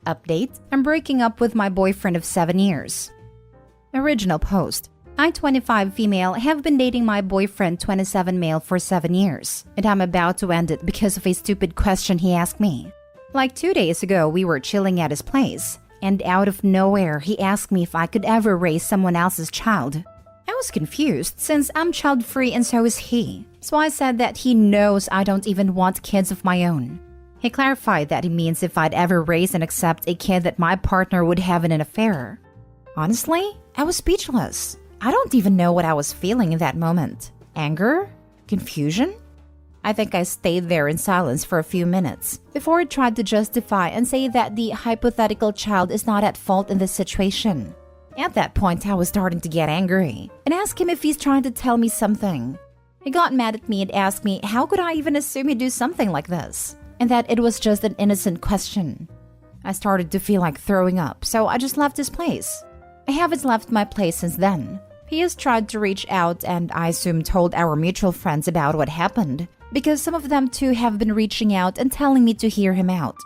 Update: I'm breaking up with my boyfriend of 7 years. Original post: I, 25 female, have been dating my boyfriend, 27 male, for 7 years, and I'm about to end it because of a stupid question he asked me. Like 2 days ago, we were chilling at his place, and out of nowhere, he asked me if I could ever raise someone else's child. I was confused since I'm child-free and so is he, so I said that he knows I don't even want kids of my own. He clarified that he means if I'd ever raise and accept a kid that my partner would have in an affair. Honestly, I was speechless. I don't even know what I was feeling in that moment. Anger? Confusion? I think I stayed there in silence for a few minutes before I tried to justify and say that the hypothetical child is not at fault in this situation. At that point, I was starting to get angry and asked him if he's trying to tell me something. He got mad at me and asked me how could I even assume he'd do something like this, and that it was just an innocent question. I started to feel like throwing up, so I just left his place. I haven't left my place since then. He has tried to reach out and I assume told our mutual friends about what happened, because some of them too have been reaching out and telling me to hear him out.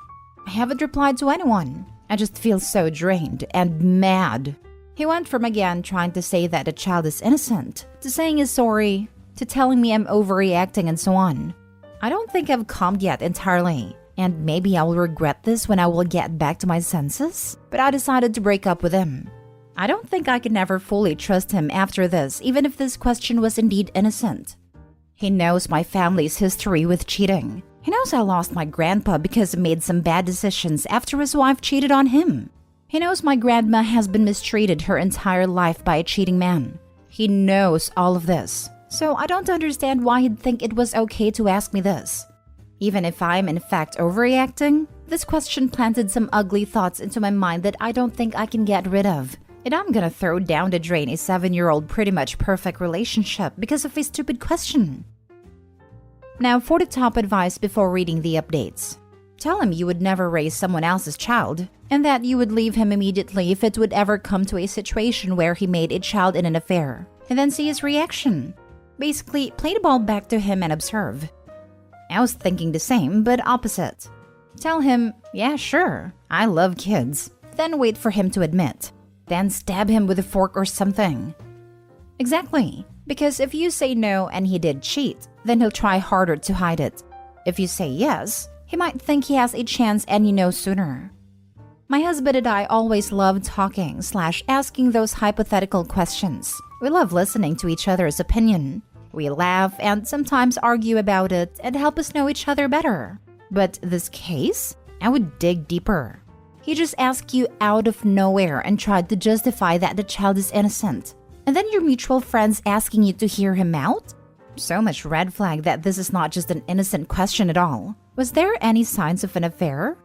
I haven't replied to anyone. I just feel so drained and mad. He went from again trying to say that the child is innocent, to saying he's sorry, to telling me I'm overreacting and so on. I don't think I've calmed yet entirely, and maybe I will regret this when I will get back to my senses, but I decided to break up with him. I don't think I can ever fully trust him after this, even if this question was indeed innocent. He knows my family's history with cheating. He knows I lost my grandpa because he made some bad decisions after his wife cheated on him. He knows my grandma has been mistreated her entire life by a cheating man. He knows all of this, so I don't understand why he'd think it was okay to ask me this. Even if I'm in fact overreacting, this question planted some ugly thoughts into my mind that I don't think I can get rid of. And I'm gonna throw down the drain a 7-year-old pretty much perfect relationship because of a stupid question. Now for the top advice before reading the updates. Tell him you would never raise someone else's child, and that you would leave him immediately if it would ever come to a situation where he made a child in an affair, and then see his reaction. Basically, play the ball back to him and observe. I was thinking the same, but opposite. Tell him, yeah, sure, I love kids. Then wait for him to admit. Then stab him with a fork or something. Exactly, because if you say no and he did cheat, then he'll try harder to hide it. If you say yes, he might think he has a chance and you know sooner. My husband and I always love talking/asking those hypothetical questions. We love listening to each other's opinion. We laugh and sometimes argue about it and help us know each other better. But this case, I would dig deeper. He just asked you out of nowhere and tried to justify that the child is innocent. And then your mutual friends asking you to hear him out? So much red flag that this is not just an innocent question at all. Was there any signs of an affair?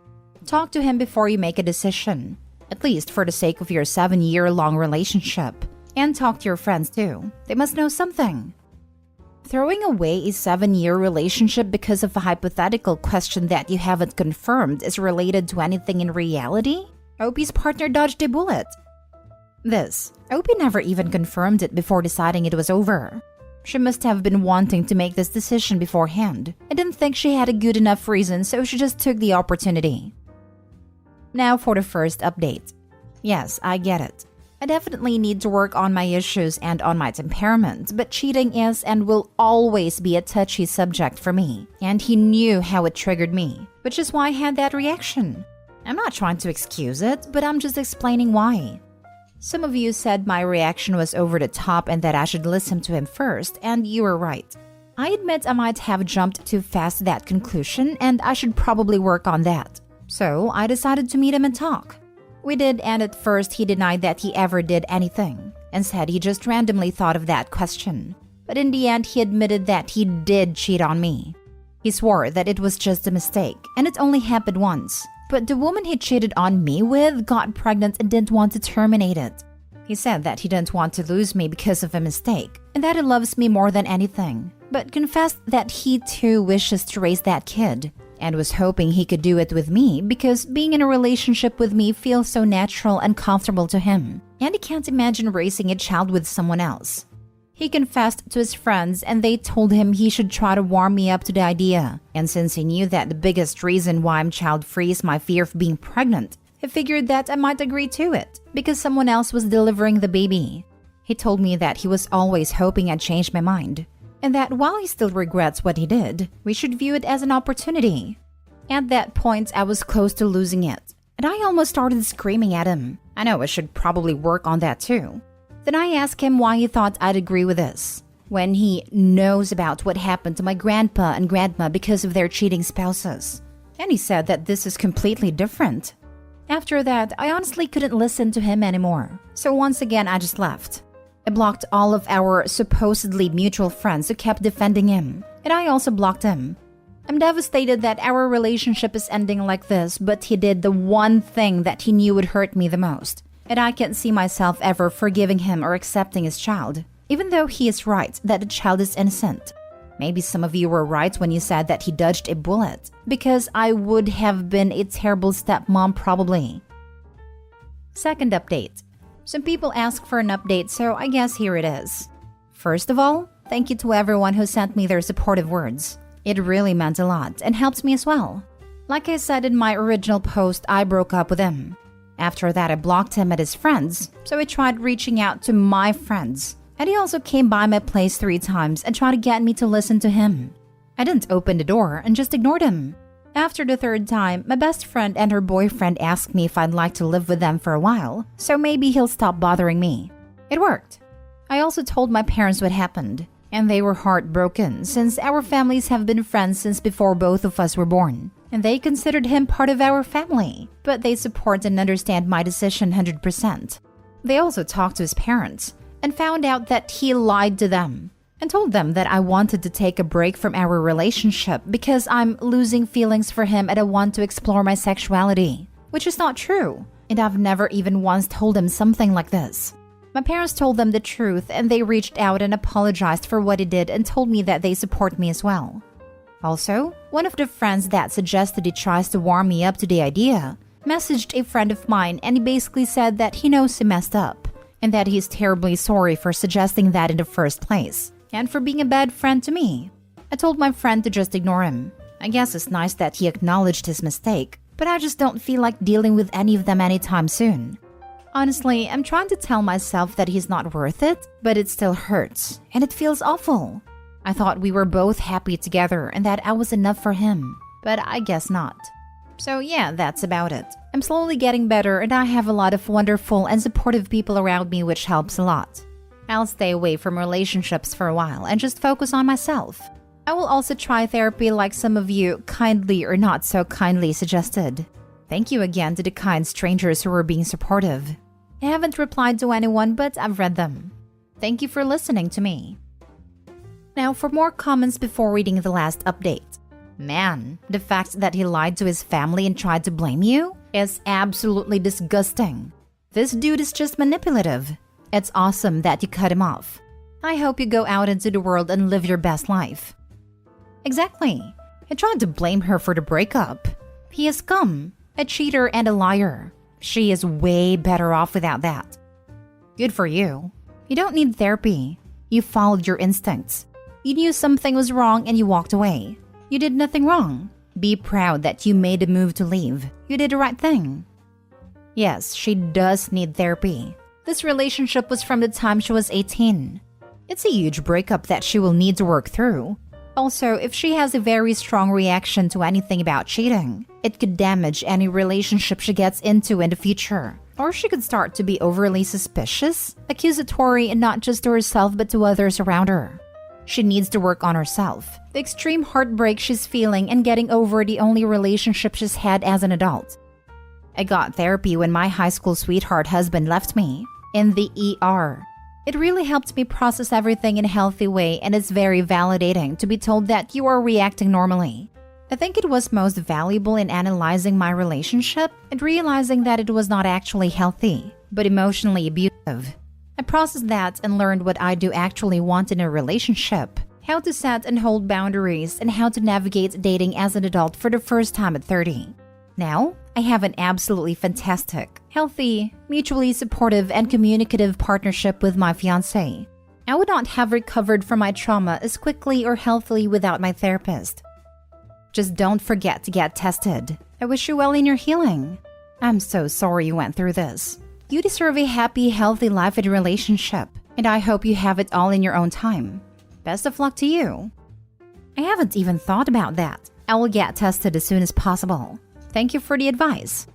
Talk to him before you make a decision, at least for the sake of your 7-year-long relationship. And talk to your friends too. They must know something. Throwing away a 7-year relationship because of a hypothetical question that you haven't confirmed is related to anything in reality? Opie's partner dodged a bullet. Opie never even confirmed it before deciding it was over. She must have been wanting to make this decision beforehand. I didn't think she had a good enough reason, so she just took the opportunity. Now for the first update. Yes, I get it. I definitely need to work on my issues and on my temperament, but cheating is and will always be a touchy subject for me, and he knew how it triggered me, which is why I had that reaction. I'm not trying to excuse it, but I'm just explaining why. Some of you said my reaction was over the top and that I should listen to him first, and you were right. I admit I might have jumped too fast to that conclusion, and I should probably work on that. So I decided to meet him and talk. We did, and at first he denied that he ever did anything and said he just randomly thought of that question. But in the end, he admitted that he did cheat on me. He swore that it was just a mistake and it only happened once. But the woman he cheated on me with got pregnant and didn't want to terminate it. He said that he didn't want to lose me because of a mistake and that he loves me more than anything, but confessed that he too wishes to raise that kid. And was hoping he could do it with me because being in a relationship with me feels so natural and comfortable to him, and he can't imagine raising a child with someone else. He confessed to his friends and they told him he should try to warm me up to the idea. And since he knew that the biggest reason why I'm child-free is my fear of being pregnant, he figured that I might agree to it because someone else was delivering the baby. He told me that he was always hoping I'd change my mind, and that while he still regrets what he did, we should view it as an opportunity. At that point, I was close to losing it, and I almost started screaming at him. I know I should probably work on that too. Then I asked him why he thought I'd agree with this, when he knows about what happened to my grandpa and grandma because of their cheating spouses. And he said that this is completely different. After that, I honestly couldn't listen to him anymore. So once again, I just left. I blocked all of our supposedly mutual friends who kept defending him, and I also blocked him. I'm devastated that our relationship is ending like this, but he did the one thing that he knew would hurt me the most. And I can't see myself ever forgiving him or accepting his child, even though he is right that the child is innocent. Maybe some of you were right when you said that he dodged a bullet, because I would have been a terrible stepmom probably. Second update. Some people ask for an update, so I guess here it is. First of all, thank you to everyone who sent me their supportive words. It really meant a lot and helps me as well. Like I said in my original post, I broke up with him. After that, I blocked him at his friends, so I tried reaching out to my friends. And he also came by my place 3 times and tried to get me to listen to him. I didn't open the door and just ignored him. After the 3rd time, my best friend and her boyfriend asked me if I'd like to live with them for a while, so maybe he'll stop bothering me. It worked. I also told my parents what happened, and they were heartbroken since our families have been friends since before both of us were born, and they considered him part of our family, but they support and understand my decision 100%. They also talked to his parents and found out that he lied to them and told them that I wanted to take a break from our relationship because I'm losing feelings for him and I want to explore my sexuality, which is not true, and I've never even once told him something like this. My parents told them the truth and they reached out and apologized for what he did and told me that they support me as well. Also, one of the friends that suggested he tries to warm me up to the idea messaged a friend of mine and he basically said that he knows he messed up and that he's terribly sorry for suggesting that in the first place and for being a bad friend to me. I told my friend to just ignore him. I guess it's nice that he acknowledged his mistake, but I just don't feel like dealing with any of them anytime soon. Honestly, I'm trying to tell myself that he's not worth it, but it still hurts, and it feels awful. I thought we were both happy together and that I was enough for him, but I guess not. So yeah, that's about it. I'm slowly getting better and I have a lot of wonderful and supportive people around me, which helps a lot. I'll stay away from relationships for a while and just focus on myself. I will also try therapy like some of you kindly or not so kindly suggested. Thank you again to the kind strangers who were being supportive. I haven't replied to anyone, but I've read them. Thank you for listening to me. Now for more comments before reading the last update. Man, the fact that he lied to his family and tried to blame you is absolutely disgusting. This dude is just manipulative. It's awesome that you cut him off. I hope you go out into the world and live your best life. Exactly. He tried to blame her for the breakup. He is scum, a cheater and a liar. She is way better off without that. Good for you. You don't need therapy. You followed your instincts. You knew something was wrong and you walked away. You did nothing wrong. Be proud that you made a move to leave. You did the right thing. Yes, she does need therapy. This relationship was from the time she was 18. It's a huge breakup that she will need to work through. Also, if she has a very strong reaction to anything about cheating, it could damage any relationship she gets into in the future. Or she could start to be overly suspicious, accusatory, and not just to herself but to others around her. She needs to work on herself, the extreme heartbreak she's feeling, and getting over the only relationship she's had as an adult. I got therapy when my high school sweetheart husband left me, in the ER. It really helped me process everything in a healthy way, and it's very validating to be told that you are reacting normally. I think it was most valuable in analyzing my relationship and realizing that it was not actually healthy, but emotionally abusive. I processed that and learned what I do actually want in a relationship, how to set and hold boundaries, and how to navigate dating as an adult for the first time at 30. Now, I have an absolutely fantastic, healthy, mutually supportive, and communicative partnership with my fiancé. I would not have recovered from my trauma as quickly or healthily without my therapist. Just don't forget to get tested. I wish you well in your healing. I'm so sorry you went through this. You deserve a happy, healthy life and relationship, and I hope you have it all in your own time. Best of luck to you. I haven't even thought about that. I will get tested as soon as possible. Thank you for the advice.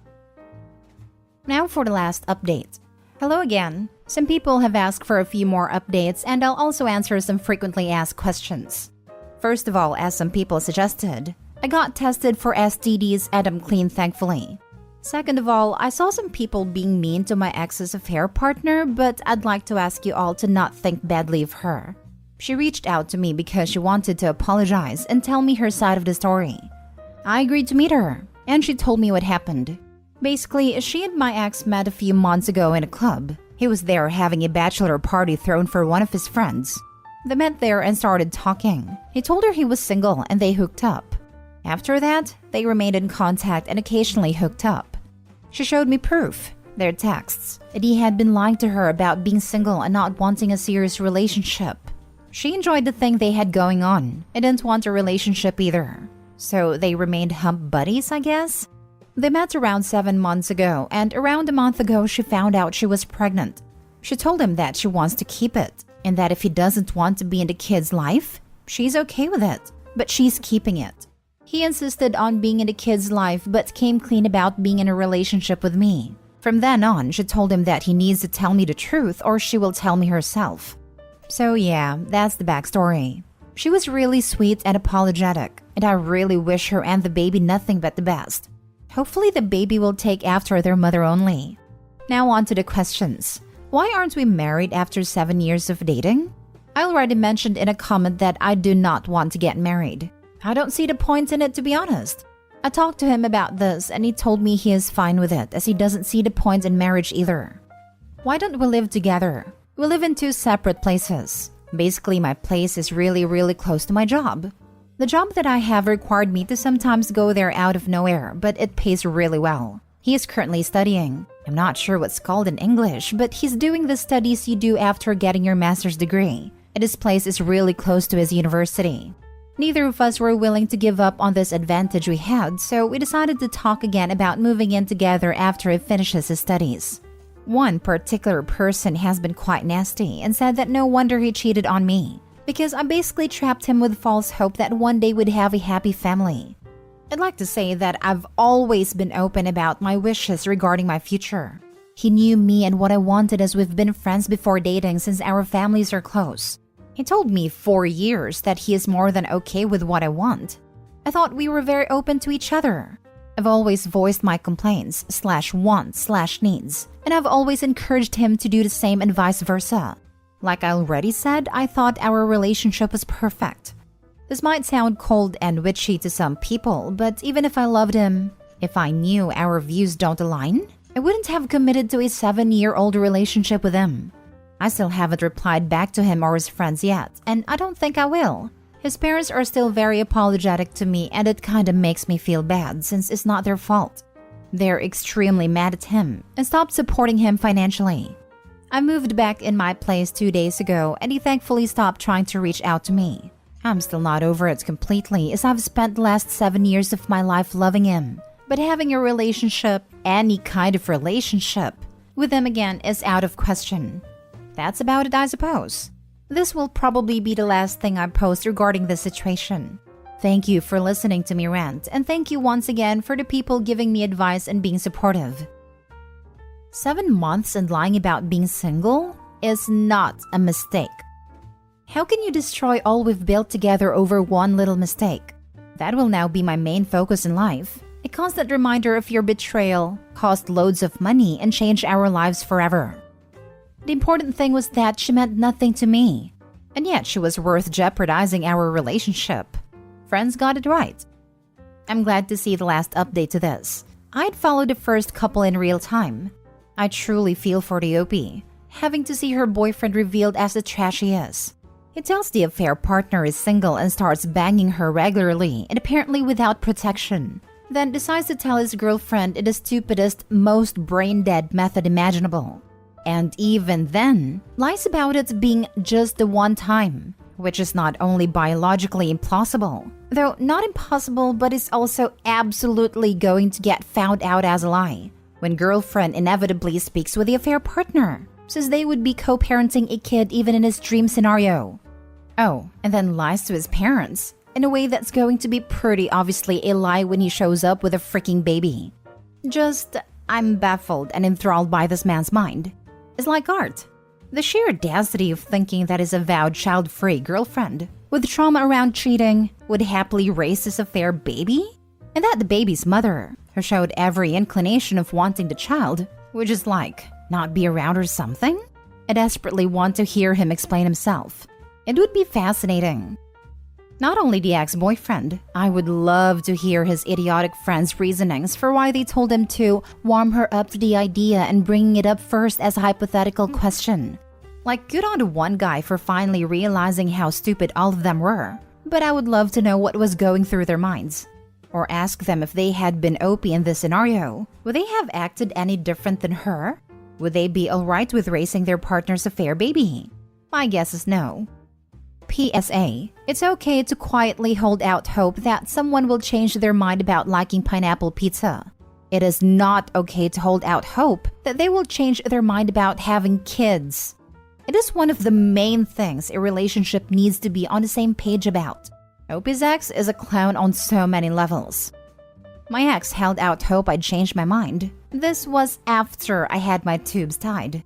Now for the last update. Hello again. Some people have asked for a few more updates, and I'll also answer some frequently asked questions. First of all, as some people suggested, I got tested for STDs and I'm clean, thankfully. Second of all, I saw some people being mean to my ex's affair partner, but I'd like to ask you all to not think badly of her. She reached out to me because she wanted to apologize and tell me her side of the story. I agreed to meet her, and she told me what happened. Basically, she and my ex met a few months ago in a club. He was there having a bachelor party thrown for one of his friends. They met there and started talking. He told her he was single and they hooked up. After that, they remained in contact and occasionally hooked up. She showed me proof, their texts, that he had been lying to her about being single and not wanting a serious relationship. She enjoyed the thing they had going on and didn't want a relationship either. So they remained hump buddies, I guess? They met around 7 months ago, and around a month ago she found out she was pregnant. She told him that she wants to keep it, and that if he doesn't want to be in the kid's life, she's okay with it, but she's keeping it. He insisted on being in the kid's life, but came clean about being in a relationship with me. From then on, she told him that he needs to tell me the truth or she will tell me herself. So yeah, that's the backstory. She was really sweet and apologetic, and I really wish her and the baby nothing but the best. Hopefully the baby will take after their mother only. Now on to the questions. Why aren't we married after 7 years of dating? I already mentioned in a comment that I do not want to get married. I don't see the point in it, to be honest. I talked to him about this and he told me he is fine with it as he doesn't see the point in marriage either. Why don't we live together? We live in 2 separate places. Basically, my place is really close to my job. The job that I have required me to sometimes go there out of nowhere, but it pays really well. He is currently studying. I'm not sure what's called in English, but he's doing the studies you do after getting your master's degree, and his place is really close to his university. Neither of us were willing to give up on this advantage we had, so we decided to talk again about moving in together after he finishes his studies. One particular person has been quite nasty and said that no wonder he cheated on me, because I basically trapped him with false hope that one day we'd have a happy family. I'd like to say that I've always been open about my wishes regarding my future. He knew me and what I wanted as we've been friends before dating since our families are close. He told me 4 years that he is more than okay with what I want. I thought we were very open to each other. I've always voiced my complaints /wants/needs, and I've always encouraged him to do the same and vice versa. Like I already said, I thought our relationship was perfect. This might sound cold and witchy to some people, but even if I loved him, if I knew our views don't align, I wouldn't have committed to a 7-year-old relationship with him. I still haven't replied back to him or his friends yet, and I don't think I will. His parents are still very apologetic to me, and it kinda makes me feel bad since it's not their fault. They're extremely mad at him and stopped supporting him financially. I moved back in my place 2 days ago, and he thankfully stopped trying to reach out to me. I'm still not over it completely, as I've spent the last 7 years of my life loving him. But having a relationship, any kind of relationship, with him again is out of question. That's about it, I suppose. This will probably be the last thing I post regarding this situation. Thank you for listening to me rant, and thank you once again for the people giving me advice and being supportive. 7 months and lying about being single is not a mistake. How can you destroy all we've built together over one little mistake? That will now be my main focus in life. A constant reminder of your betrayal cost loads of money and changed our lives forever. The important thing was that she meant nothing to me, and yet she was worth jeopardizing our relationship. Friends got it right. I'm glad to see the last update to this. I'd followed the first couple in real time. I truly feel for the OP, having to see her boyfriend revealed as the trash he is. He tells the affair partner is single and starts banging her regularly and apparently without protection. Then decides to tell his girlfriend in the stupidest, most brain-dead method imaginable. And even then, lies about it being just the one time, which is not only biologically implausible, though not impossible, but is also absolutely going to get found out as a lie when girlfriend inevitably speaks with the affair partner, since they would be co-parenting a kid even in his dream scenario. Oh, and then lies to his parents, in a way that's going to be pretty obviously a lie when he shows up with a freaking baby. I'm baffled and enthralled by this man's mind. It's like art. The sheer audacity of thinking that his avowed child-free girlfriend, with trauma around cheating, would happily raise his affair baby? And that the baby's mother, who showed every inclination of wanting the child, would just not be around or something? I desperately want to hear him explain himself. It would be fascinating. Not only the ex-boyfriend, I would love to hear his idiotic friend's reasonings for why they told him to warm her up to the idea and bringing it up first as a hypothetical question. Good on the one guy for finally realizing how stupid all of them were, but I would love to know what was going through their minds. Or ask them if they had been OP in this scenario, would they have acted any different than her? Would they be alright with raising their partner's affair baby? My guess is no. PSA, it's okay to quietly hold out hope that someone will change their mind about liking pineapple pizza. It is not okay to hold out hope that they will change their mind about having kids. It is one of the main things a relationship needs to be on the same page about. Opie's ex is a clown on so many levels. My ex held out hope I'd change my mind. This was after I had my tubes tied.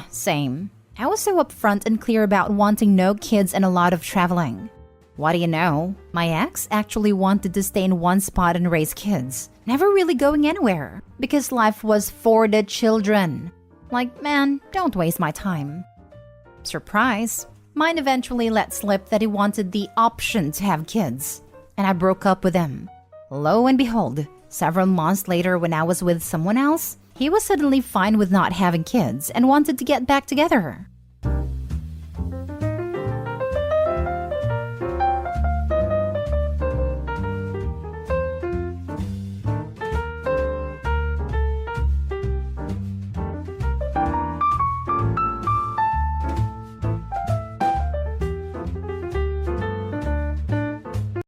Same. I was so upfront and clear about wanting no kids and a lot of traveling. What do you know? My ex actually wanted to stay in one spot and raise kids, never really going anywhere, because life was for the children. Man, don't waste my time. Surprise, mine eventually let slip that he wanted the option to have kids, and I broke up with him. Lo and behold, several months later when I was with someone else, he was suddenly fine with not having kids and wanted to get back together.